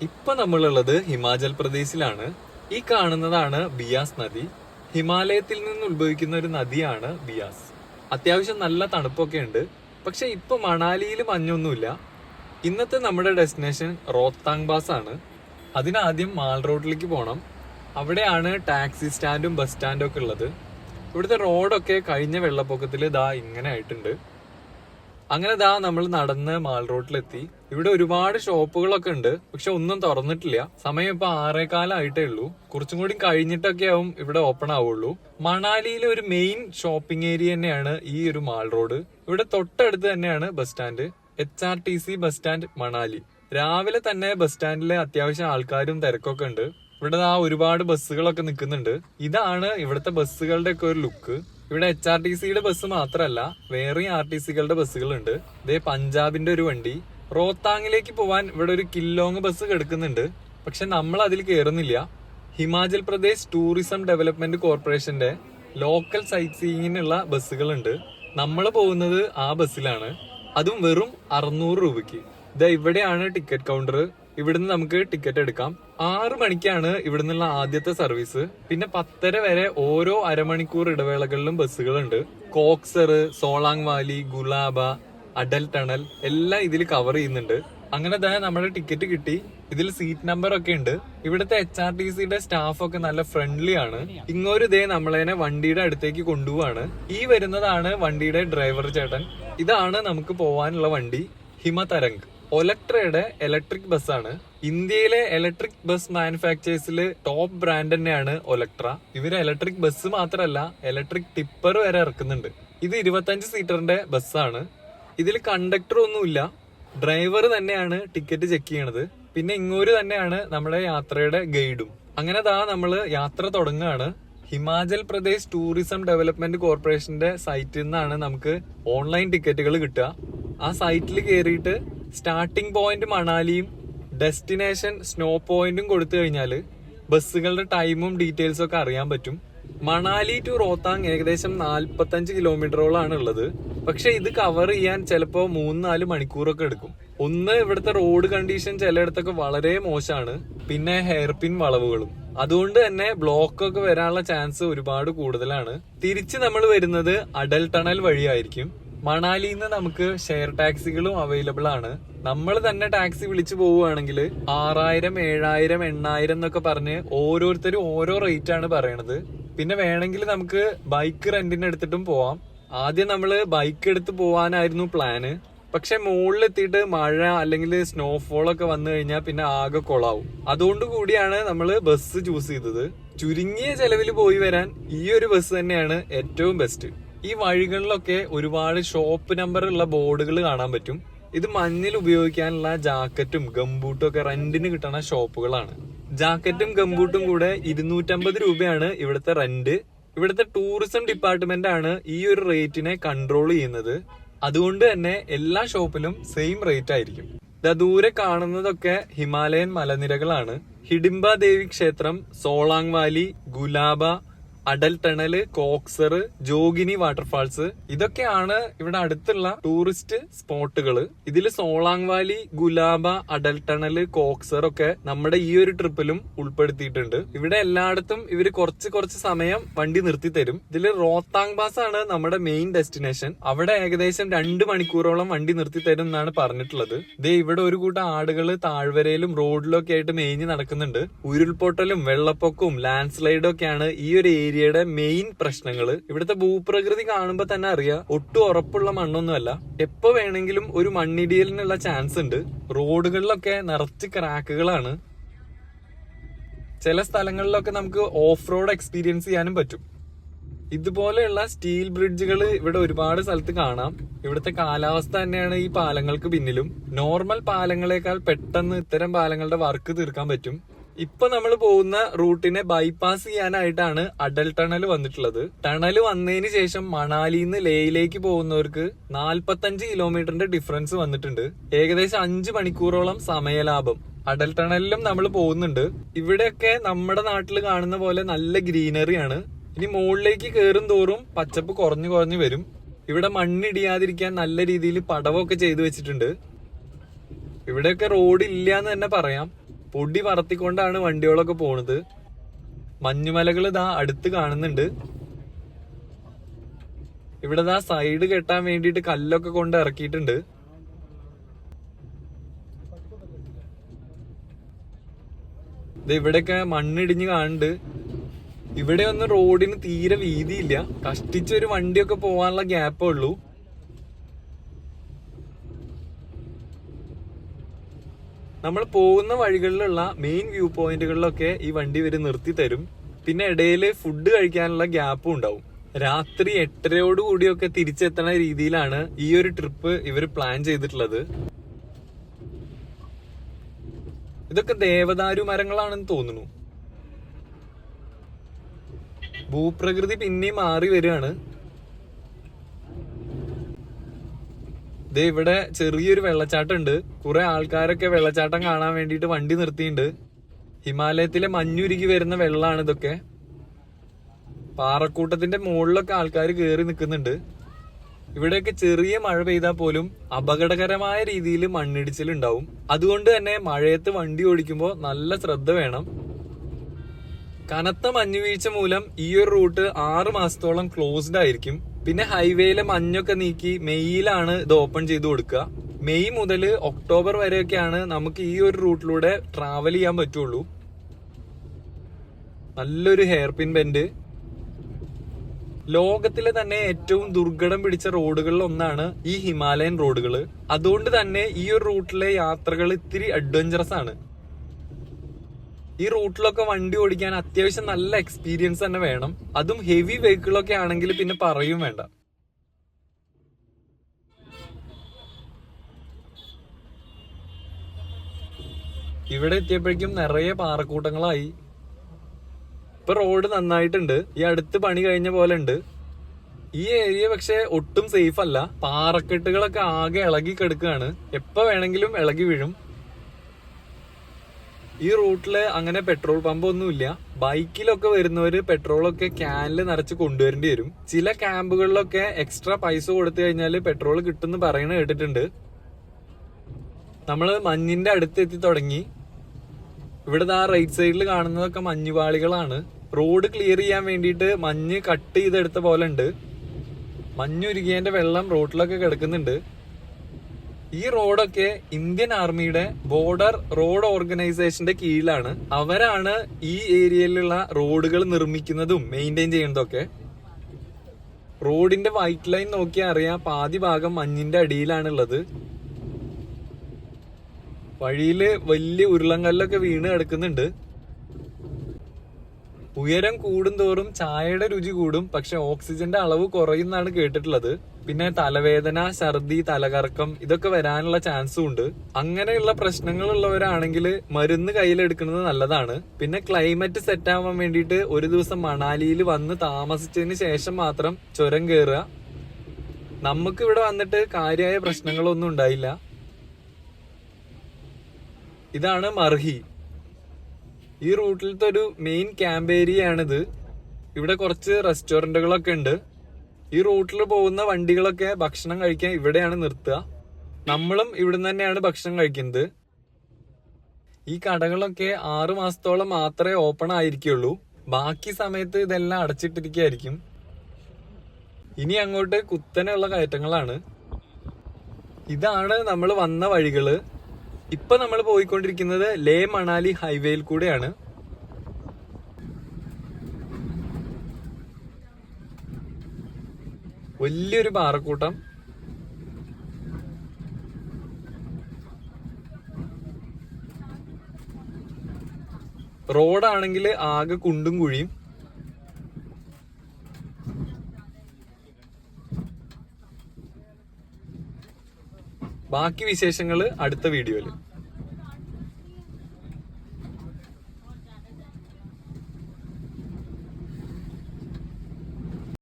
ഇപ്പൊ നമ്മളുള്ളത് ഹിമാചൽ പ്രദേശിലാണ്. ഈ കാണുന്നതാണ് ബിയാസ് നദി. ഹിമാലയത്തിൽ നിന്ന് ഉത്ഭവിക്കുന്ന ഒരു നദിയാണ് ബിയാസ്. അത്യാവശ്യം നല്ല തണുപ്പൊക്കെ ഉണ്ട്. പക്ഷെ ഇപ്പൊ മണാലിയിൽ മഞ്ഞൊന്നുമില്ല. ഇന്നത്തെ നമ്മുടെ ഡെസ്റ്റിനേഷൻ റോത്താങ് പാസ് ആണ്. അതിനാദ്യം മാൾ റോഡിലേക്ക് പോകണം. അവിടെയാണ് ടാക്സി സ്റ്റാൻഡും ബസ് സ്റ്റാൻഡും ഒക്കെ ഉള്ളത്. ഇവിടുത്തെ റോഡൊക്കെ കഴിഞ്ഞ വെള്ളപ്പൊക്കത്തിൽ ദാ ഇങ്ങനെ ആയിട്ടുണ്ട്. അങ്ങനെ ദാ നമ്മൾ നടന്ന് മാൾ റോഡിലെത്തി. ഇവിടെ ഒരുപാട് ഷോപ്പുകളൊക്കെ ഉണ്ട്, പക്ഷെ ഒന്നും തുറന്നിട്ടില്ല. സമയം ഇപ്പൊ 6:15 ആയിട്ടേ ഉള്ളൂ. കുറച്ചും കൂടി കഴിഞ്ഞിട്ടൊക്കെ ആവും ഇവിടെ ഓപ്പൺ ആവുള്ളൂ. മണാലിയിലെ ഒരു മെയിൻ ഷോപ്പിംഗ് ഏരിയ തന്നെയാണ് ഈ ഒരു മാൾ റോഡ്. ഇവിടെ തൊട്ടടുത്ത് തന്നെയാണ് bus stand. HRTC bus stand Manali. രാവിലെ തന്നെ ബസ് സ്റ്റാൻഡിലെ അത്യാവശ്യം ആൾക്കാരും തിരക്കൊക്കെ ഉണ്ട്. ഇവിടെ ഒരുപാട് ബസ്സുകളൊക്കെ നിൽക്കുന്നുണ്ട്. ഇതാണ് ഇവിടുത്തെ ബസ്സുകളുടെ ഒക്കെ ഒരു ലുക്ക്. ഇവിടെ HRTCയുടെ ബസ് മാത്രമല്ല, വേറെയും RTCകളുടെ ബസ്സുകളുണ്ട്. ഇതേ പഞ്ചാബിന്റെ ഒരു വണ്ടി. റോത്താങ്ങിലേക്ക് പോവാൻ ഇവിടെ ഒരു കില്ലോങ് ബസ് കിടക്കുന്നുണ്ട്, പക്ഷെ നമ്മൾ അതിൽ കയറുന്നില്ല. ഹിമാചൽ പ്രദേശ് ടൂറിസം ഡെവലപ്മെന്റ് കോർപ്പറേഷന്റെ ലോക്കൽ സൈറ്റ് സീയിങ്ങിനുള്ള ബസ്സുകളുണ്ട്. നമ്മൾ പോകുന്നത് ആ ബസ്സിലാണ്, അതും വെറും 600 രൂപയ്ക്ക്. ഇവിടെയാണ് ടിക്കറ്റ് കൗണ്ടർ. ഇവിടുന്ന് നമുക്ക് ടിക്കറ്റ് എടുക്കാം. 6 മണിക്കാണ് ഇവിടുന്നുള്ള ആദ്യത്തെ സർവീസ്. പിന്നെ 10:30 വരെ ഓരോ അരമണിക്കൂർ ഇടവേളകളിലും ബസ്സുകളുണ്ട്. കോക്സർ, സോളാങ് വാലി, ഗുലാബ, അഡൽ ടണൽ എല്ലാം ഇതിൽ കവർ ചെയ്യുന്നുണ്ട്. അങ്ങനെ നമ്മുടെ ടിക്കറ്റ് കിട്ടി. ഇതിൽ സീറ്റ് നമ്പർ ഒക്കെ ഉണ്ട്. ഇവിടുത്തെ HRTCയുടെ സ്റ്റാഫ് ഒക്കെ നല്ല ഫ്രണ്ട്ലി ആണ്. ഇങ്ങോട്ട് നമ്മളതിനെ വണ്ടിയുടെ അടുത്തേക്ക് കൊണ്ടുപോവാണ്. ഈ വരുന്നതാണ് വണ്ടിയുടെ ഡ്രൈവർ ചേട്ടൻ. ഇതാണ് നമുക്ക് പോവാനുള്ള വണ്ടി, ഹിമതരംഗ്. ഒലക്ട്രയുടെ ഇലക്ട്രിക് ബസ്സാണ്. ഇന്ത്യയിലെ ഇലക്ട്രിക് ബസ് മാനുഫാക്ചേഴ്സിൽ ടോപ്പ് ബ്രാൻഡ് തന്നെയാണ് ഒലക്ട്ര. ഇവര് ഇലക്ട്രിക് ബസ് മാത്രമല്ല, ഇലക്ട്രിക് ടിപ്പർ വരെ ഇറക്കുന്നുണ്ട്. ഇത് 25 സീറ്ററിന്റെ ബസ്സാണ്. ഇതിൽ കണ്ടക്ടർ ഒന്നുമില്ല, ഡ്രൈവർ തന്നെയാണ് ടിക്കറ്റ് ചെക്ക് ചെയ്യണത്. പിന്നെ ഇങ്ങോട്ട് തന്നെയാണ് നമ്മുടെ യാത്രയുടെ ഗൈഡും. അങ്ങനെ നമ്മള് യാത്ര തുടങ്ങുകയാണ്. ഹിമാചൽ പ്രദേശ് ടൂറിസം ഡെവലപ്മെന്റ് കോർപ്പറേഷന്റെ സൈറ്റിൽ നിന്നാണ് നമുക്ക് ഓൺലൈൻ ടിക്കറ്റുകൾ കിട്ടുക. ആ സൈറ്റിൽ കയറിയിട്ട് സ്റ്റാർട്ടിംഗ് പോയിന്റ് മണാലിയും ഡെസ്റ്റിനേഷൻ സ്നോ പോയിന്റും കൊടുത്തു കഴിഞ്ഞാൽ ബസ്സുകളുടെ ടൈമും ഡീറ്റെയിൽസും ഒക്കെ അറിയാൻ പറ്റും. മണാലി ടു റോത്താങ് ഏകദേശം 45 കിലോമീറ്ററോളാണ് ഉള്ളത്. പക്ഷെ ഇത് കവർ ചെയ്യാൻ ചിലപ്പോ 3-4 മണിക്കൂറൊക്കെ എടുക്കും. ഒന്ന്, ഇവിടുത്തെ റോഡ് കണ്ടീഷൻ ചിലയിടത്തൊക്കെ വളരെ മോശമാണ്. പിന്നെ ഹെയർ പിൻ വളവുകളും. അതുകൊണ്ട് തന്നെ ബ്ലോക്ക് ഒക്കെ വരാനുള്ള ചാൻസ് ഒരുപാട് കൂടുതലാണ്. തിരിച്ച് നമ്മൾ വരുന്നത് അഡൽ ടണൽ വഴിയായിരിക്കും. മണാലിയിൽ നിന്ന് നമുക്ക് ഷെയർ ടാക്സികളും അവൈലബിൾ ആണ്. നമ്മൾ തന്നെ ടാക്സി വിളിച്ചു പോവുകയാണെങ്കിൽ 6000, 7000, 8000 എന്നൊക്കെ പറഞ്ഞ് ഓരോരുത്തരും ഓരോ റേറ്റ് ആണ് പറയണത്. പിന്നെ വേണമെങ്കിൽ നമുക്ക് ബൈക്ക് റെന്റിന് എടുത്തിട്ടും പോവാം. ആദ്യം നമ്മള് ബൈക്ക് എടുത്ത് പോവാനായിരുന്നു പ്ലാന്. പക്ഷെ മുകളിലെത്തിയിട്ട് മഴ അല്ലെങ്കിൽ സ്നോഫോൾ ഒക്കെ വന്നു കഴിഞ്ഞാൽ പിന്നെ ആകെ കൊളാവും. അതുകൊണ്ട് കൂടിയാണ് നമ്മള് ബസ് ചൂസ് ചെയ്തത്. ചുരുങ്ങിയ ചെലവിൽ പോയി വരാൻ ഈ ഒരു ബസ് തന്നെയാണ് ഏറ്റവും ബെസ്റ്റ്. ഈ വഴികളിലൊക്കെ ഒരുപാട് ഷോപ്പ് നമ്പർ ഉള്ള ബോർഡുകൾ കാണാൻ പറ്റും. ഇത് മഞ്ഞിൽ ഉപയോഗിക്കാനുള്ള ജാക്കറ്റും ഗംബൂട്ടും ഒക്കെ റെന്റിന് കിട്ടുന്ന ഷോപ്പുകളാണ്. ജാക്കറ്റും ഗംബൂട്ടും കൂടെ 250 രൂപയാണ് ഇവിടുത്തെ റെന്റ്. ഇവിടുത്തെ ടൂറിസം ഡിപ്പാർട്ട്മെന്റ് ആണ് ഈ ഒരു റേറ്റിനെ കൺട്രോൾ ചെയ്യുന്നത്. അതുകൊണ്ട് തന്നെ എല്ലാ ഷോപ്പിലും സെയിം റേറ്റ് ആയിരിക്കും. ദൂരെ കാണുന്നതൊക്കെ ഹിമാലയൻ മലനിരകളാണ്. ഹിഡിംബ ദേവി ക്ഷേത്രം, Solang valley, Gulaba, Atal tunnel, Koksar, Jogini waterfalls ഇതൊക്കെയാണ് ഇവിടെ അടുത്തുള്ള ടൂറിസ്റ്റ് സ്പോട്ടുകള്. ഇതിൽ സോളാങ് വാലി, ഗുലാബ, അഡൽ ടണല്, കോക്സർ ഒക്കെ നമ്മുടെ ഈ ഒരു ട്രിപ്പിലും ഉൾപ്പെടുത്തിയിട്ടുണ്ട്. ഇവിടെ എല്ലായിടത്തും ഇവര് കുറച്ച് സമയം വണ്ടി നിർത്തി തരും. ഇതിൽ റോത്താങ് പാസ് ആണ് നമ്മുടെ മെയിൻ ഡെസ്റ്റിനേഷൻ. അവിടെ ഏകദേശം 2 മണിക്കൂറോളം വണ്ടി നിർത്തി തരും എന്നാണ് പറഞ്ഞിട്ടുള്ളത്. ഇവിടെ ഒരു കൂട്ടം ആടുകള് താഴ്വരയിലും റോഡിലും ഒക്കെ ആയിട്ട് മേഞ്ഞ് നടക്കുന്നുണ്ട്. ഉരുൾപൊട്ടലും വെള്ളപ്പൊക്കവും ലാൻഡ് സ്ലൈഡും ഒക്കെയാണ് ഈ ഒരു ഏരിയയുടെ മെയിൻ പ്രശ്നങ്ങള്. ഇവിടുത്തെ ഭൂപ്രകൃതി കാണുമ്പോ തന്നെ അറിയാം, ഒട്ടും ഉറപ്പുള്ള മണ്ണൊന്നുമല്ല. എപ്പോ വേണമെങ്കിലും ഒരു മണ്ണിടിയലിനുള്ള ചാൻസ് ഉണ്ട്. റോഡുകളിലൊക്കെ നിറച്ച് ക്രാക്കുകളാണ്. ചില സ്ഥലങ്ങളിലൊക്കെ നമുക്ക് ഓഫ് റോഡ് എക്സ്പീരിയൻസ് ചെയ്യാനും പറ്റും. ഇതുപോലെയുള്ള സ്റ്റീൽ ബ്രിഡ്ജുകൾ ഇവിടെ ഒരുപാട് സ്ഥലത്ത് കാണാം. ഇവിടുത്തെ കാലാവസ്ഥ തന്നെയാണ് ഈ പാലങ്ങൾക്ക് പിന്നിലും. നോർമൽ പാലങ്ങളെക്കാൾ പെട്ടെന്ന് ഇത്തരം പാലങ്ങളുടെ വർക്ക് തീർക്കാൻ പറ്റും. ഇപ്പൊ നമ്മൾ പോകുന്ന റൂട്ടിനെ ബൈപ്പാസ് ചെയ്യാനായിട്ടാണ് അഡൽ ടണൽ വന്നിട്ടുള്ളത്. ടണൽ വന്നതിന് ശേഷം മണാലിയിൽ നിന്ന് ലേയിലേക്ക് പോകുന്നവർക്ക് 45 കിലോമീറ്ററിന്റെ ഡിഫറൻസ് വന്നിട്ടുണ്ട്. ഏകദേശം 5 മണിക്കൂറോളം സമയലാഭം. അഡൽ ടണലിലും നമ്മൾ പോകുന്നുണ്ട്. ഇവിടെയൊക്കെ നമ്മുടെ നാട്ടിൽ കാണുന്ന പോലെ നല്ല ഗ്രീനറിയാണ്. ഇനി മുകളിലേക്ക് കയറും തോറും പച്ചപ്പ് കുറഞ്ഞു വരും. ഇവിടെ മണ്ണിടിയാതിരിക്കാൻ നല്ല രീതിയിൽ പടവൊക്കെ ചെയ്തു വെച്ചിട്ടുണ്ട്. ഇവിടെയൊക്കെ റോഡ് ഇല്ല എന്ന് തന്നെ പറയാം. പൊടി പറത്തിക്കൊണ്ടാണ് വണ്ടികളൊക്കെ പോണത്. മഞ്ഞുമലകൾ ഇതാ അടുത്ത് കാണുന്നുണ്ട്. ഇവിടെ ദാ സൈഡ് കെട്ടാൻ വേണ്ടിയിട്ട് കല്ലൊക്കെ കൊണ്ട് ഇറക്കിയിട്ടുണ്ട്. ഇത് ഇവിടെയൊക്കെ മണ്ണിടിഞ്ഞ് കാണുന്നുണ്ട്. ഇവിടെ ഒന്നും റോഡിന് തീരെ വീതിയില്ല. കഷ്ടിച്ചൊരു വണ്ടിയൊക്കെ പോവാനുള്ള ഗ്യാപ്പേ ഉള്ളൂ. നമ്മൾ പോകുന്ന വഴികളിലുള്ള മെയിൻ വ്യൂ പോയിന്റുകളിലൊക്കെ ഈ വണ്ടി ഇവര് നിർത്തി തരും. പിന്നെ ഇടയിൽ ഫുഡ് കഴിക്കാനുള്ള ഗ്യാപ്പും ഉണ്ടാവും. രാത്രി 8:30 കൂടിയൊക്കെ തിരിച്ചെത്തണ രീതിയിലാണ് ഈ ഒരു ട്രിപ്പ് ഇവർ പ്ലാൻ ചെയ്തിട്ടുള്ളത്. ഇതൊക്കെ ദേവദാരു മരങ്ങളാണെന്ന് തോന്നുന്നു. ഭൂപ്രകൃതി പിന്നെയും മാറി വരികയാണ്. ദേ ഇവിടെ ചെറിയൊരു വെള്ളച്ചാട്ടം ഉണ്ട്. കുറെ ആൾക്കാരൊക്കെ വെള്ളച്ചാട്ടം കാണാൻ വേണ്ടിയിട്ട് വണ്ടി നിർത്തിയിട്ടുണ്ട്. ഹിമാലയത്തിലെ മഞ്ഞുരുകി വരുന്ന വെള്ളമാണ് ഇതൊക്കെ. പാറക്കൂട്ടത്തിന്റെ മുകളിലൊക്കെ ആൾക്കാർ കയറി നിൽക്കുന്നുണ്ട്. ഇവിടെയൊക്കെ ചെറിയ മഴ പെയ്താൽ പോലും അപകടകരമായ രീതിയിൽ മണ്ണിടിച്ചിലുണ്ടാവും. അതുകൊണ്ട് തന്നെ മഴയത്ത് വണ്ടി ഓടിക്കുമ്പോൾ നല്ല ശ്രദ്ധ വേണം. കനത്ത മഞ്ഞുവീഴ്ച മൂലം ഈ ഒരു റൂട്ട് 6 മാസത്തോളം ക്ലോസ്ഡ് ആയിരിക്കും. പിന്നെ ഹൈവേയിലെ മഞ്ഞൊക്കെ നീക്കി മെയ്യിലാണ് ഇത് ഓപ്പൺ ചെയ്ത് കൊടുക്കുക. മെയ് മുതൽ ഒക്ടോബർ വരെയൊക്കെയാണ് നമുക്ക് ഈ ഒരു റൂട്ടിലൂടെ ട്രാവൽ ചെയ്യാൻ പറ്റുള്ളൂ. നല്ലൊരു ഹെയർ പിൻ ബെൻഡ്. ലോകത്തിലെ തന്നെ ഏറ്റവും ദുർഘടം പിടിച്ച റോഡുകളിൽ ഒന്നാണ് ഈ ഹിമാലയൻ റോഡുകൾ. അതുകൊണ്ട് തന്നെ ഈ ഒരു റൂട്ടിലെ യാത്രകൾ ഇത്തിരി അഡ്വഞ്ചറസ് ആണ്. ഈ റൂട്ടിലൊക്കെ വണ്ടി ഓടിക്കാൻ അത്യാവശ്യം നല്ല എക്സ്പീരിയൻസ് തന്നെ വേണം. അതും ഹെവി വെഹിക്കിളൊക്കെ ആണെങ്കിൽ പിന്നെ പറയും വേണ്ട. ഇവിടെ എത്തിയപ്പോഴേക്കും നിറയെ പാറക്കൂട്ടങ്ങളായി. ഇപ്പൊ റോഡ് നന്നായിട്ടുണ്ട്. ഈ അടുത്ത് പണി കഴിഞ്ഞ പോലെ ഉണ്ട്. ഈ ഏരിയ പക്ഷെ ഒട്ടും സേഫ് അല്ല. പാറക്കെട്ടുകളൊക്കെ ആകെ ഇളകി കിടക്കുകയാണ്. എപ്പോ വേണമെങ്കിലും ഇളകി വീഴും. ഈ റൂട്ടില് അങ്ങനെ പെട്രോൾ പമ്പ് ഒന്നുമില്ല. ബൈക്കിലൊക്കെ വരുന്നവര് പെട്രോളൊക്കെ ക്യാനിൽ നിറച്ച് കൊണ്ടുവരേണ്ടി വരും. ചില ക്യാമ്പുകളിലൊക്കെ എക്സ്ട്രാ പൈസ കൊടുത്തു കഴിഞ്ഞാൽ പെട്രോൾ കിട്ടുമെന്ന് പറയണ കേട്ടിട്ടുണ്ട്. നമ്മള് മഞ്ഞിന്റെ അടുത്ത് എത്തി തുടങ്ങി. ഇവിടെ ആ റൈറ്റ് സൈഡിൽ കാണുന്നതൊക്കെ മഞ്ഞുപാളികളാണ്. റോഡ് ക്ലിയർ ചെയ്യാൻ വേണ്ടിയിട്ട് മഞ്ഞ് കട്ട് ചെയ്തെടുത്ത പോലെ ഉണ്ട്. മഞ്ഞുരുകിയതിന്റെ വെള്ളം റോഡിലൊക്കെ കിടക്കുന്നുണ്ട്. ഈ റോഡൊക്കെ ഇന്ത്യൻ ആർമിയുടെ ബോർഡർ റോഡ് ഓർഗനൈസേഷന്റെ കീഴിലാണ്. അവരാണ് ഈ ഏരിയയിലുള്ള റോഡുകൾ നിർമ്മിക്കുന്നതും മെയിൻറ്റെയിൻ ചെയ്യുന്നതൊക്കെ. റോഡിന്റെ വൈറ്റ് ലൈൻ നോക്കിയാൽ അറിയാം പാതി ഭാഗം മഞ്ഞിന്റെ അടിയിലാണുള്ളത്. വഴിയില് വലിയ ഉരുളങ്കല്ലൊക്കെ വീണ് കിടക്കുന്നുണ്ട്. ഉയരം കൂടുന്തോറും ചായയുടെ രുചി കൂടും, പക്ഷെ ഓക്സിജന്റെ അളവ് കുറയുന്നാണ് കേട്ടിട്ടുള്ളത്. പിന്നെ തലവേദന, ഛർദി, തലകറക്കം ഇതൊക്കെ വരാനുള്ള ചാൻസും ഉണ്ട്. അങ്ങനെയുള്ള പ്രശ്നങ്ങളുള്ളവരാണെങ്കിൽ മരുന്ന് കയ്യിലെടുക്കുന്നത് നല്ലതാണ്. പിന്നെ ക്ലൈമറ്റ് സെറ്റ് ആവാൻ വേണ്ടിയിട്ട് ഒരു ദിവസം മണാലിയിൽ വന്ന് താമസിച്ചതിന് ശേഷം മാത്രം ചുരം കയറുക. നമുക്ക് ഇവിടെ വന്നിട്ട് കാര്യമായ പ്രശ്നങ്ങളൊന്നും ഉണ്ടായില്ല. ഇതാണ് മർഹി. ഈ റൂട്ടിലത്തെ ഒരു മെയിൻ ക്യാമ്പ് ഏരിയ ആണിത്. ഇവിടെ കുറച്ച് റെസ്റ്റോറന്റുകളൊക്കെ ഉണ്ട്. ഈ റൂട്ടിൽ പോകുന്ന വണ്ടികളൊക്കെ ഭക്ഷണം കഴിക്കാൻ ഇവിടെയാണ് നിർത്തുക. നമ്മളും ഇവിടുന്ന് തന്നെയാണ് ഭക്ഷണം കഴിക്കുന്നത്. ഈ കടകളൊക്കെ 6 മാസത്തോളം മാത്രമേ ഓപ്പൺ ആയിരിക്കുള്ളൂ. ബാക്കി സമയത്ത് ഇതെല്ലാം അടച്ചിട്ടിരിക്കുകയായിരിക്കും. ഇനി അങ്ങോട്ട് കുത്തനെയുള്ള കയറ്റങ്ങളാണ്. ഇതാണ് നമ്മൾ വന്ന വഴികള്. ഇപ്പൊ നമ്മൾ പോയിക്കൊണ്ടിരിക്കുന്നത് ലേ മണാലി ഹൈവേയിൽ കൂടെയാണ്. വലിയൊരു പാറക്കൂട്ടം. റോഡാണെങ്കിൽ ആകെ കുണ്ടും കുഴിയും. ബാക്കി വിശേഷങ്ങൾ അടുത്ത വീഡിയോയില്.